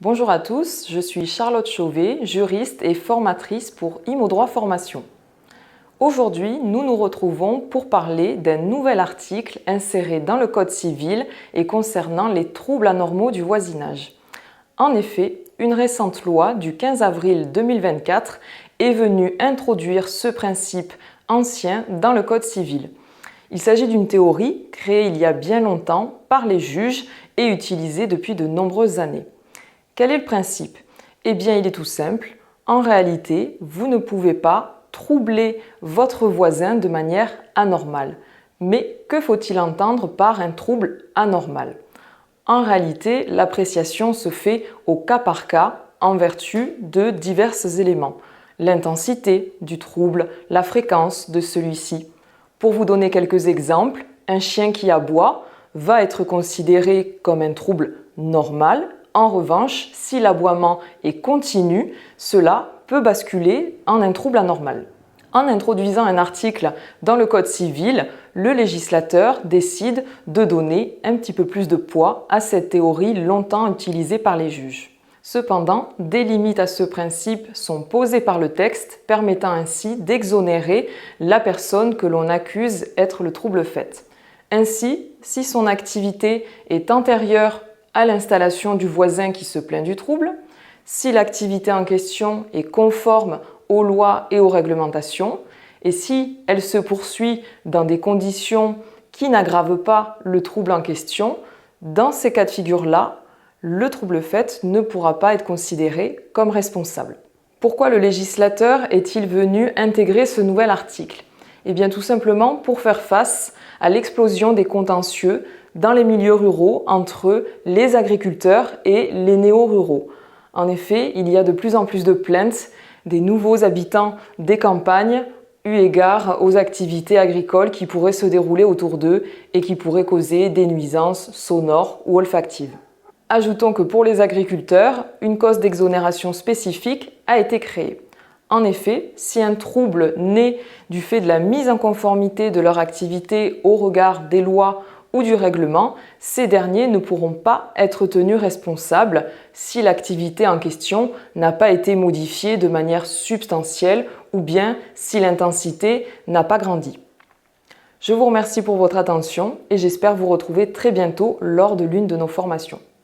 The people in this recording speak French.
Bonjour à tous, je suis Charlotte Chauvet, juriste et formatrice pour ImoDroit Formation. Aujourd'hui, nous nous retrouvons pour parler d'un nouvel article inséré dans le Code civil et concernant les troubles anormaux du voisinage. En effet, une récente loi du 15 avril 2024 est venue introduire ce principe ancien dans le Code civil. Il s'agit d'une théorie créée il y a bien longtemps par les juges et utilisée depuis de nombreuses années. Quel est le principe? Eh bien, il est tout simple. En réalité, vous ne pouvez pas troubler votre voisin de manière anormale. Mais que faut-il entendre par un trouble anormal? En réalité, l'appréciation se fait au cas par cas en vertu de divers éléments. L'intensité du trouble, la fréquence de celui-ci. Pour vous donner quelques exemples, un chien qui aboie va être considéré comme un trouble normal. En revanche, si l'aboiement est continu, cela peut basculer en un trouble anormal. En introduisant un article dans le Code civil, le législateur décide de donner un petit peu plus de poids à cette théorie longtemps utilisée par les juges. Cependant, des limites à ce principe sont posées par le texte, permettant ainsi d'exonérer la personne que l'on accuse être le trouble fait. Ainsi, si son activité est antérieure à l'installation du voisin qui se plaint du trouble, si l'activité en question est conforme aux lois et aux réglementations, et si elle se poursuit dans des conditions qui n'aggravent pas le trouble en question, dans ces cas de figure-là, le trouble fait ne pourra pas être considéré comme responsable. Pourquoi le législateur est-il venu intégrer ce nouvel article? Eh bien tout simplement pour faire face à l'explosion des contentieux dans les milieux ruraux entre les agriculteurs et les néo-ruraux. En effet, il y a de plus en plus de plaintes des nouveaux habitants des campagnes eu égard aux activités agricoles qui pourraient se dérouler autour d'eux et qui pourraient causer des nuisances sonores ou olfactives. Ajoutons que pour les agriculteurs, une cause d'exonération spécifique a été créée. En effet, si un trouble naît du fait de la mise en conformité de leur activité au regard des lois ou du règlement, ces derniers ne pourront pas être tenus responsables si l'activité en question n'a pas été modifiée de manière substantielle ou bien si l'intensité n'a pas grandi. Je vous remercie pour votre attention et j'espère vous retrouver très bientôt lors de l'une de nos formations.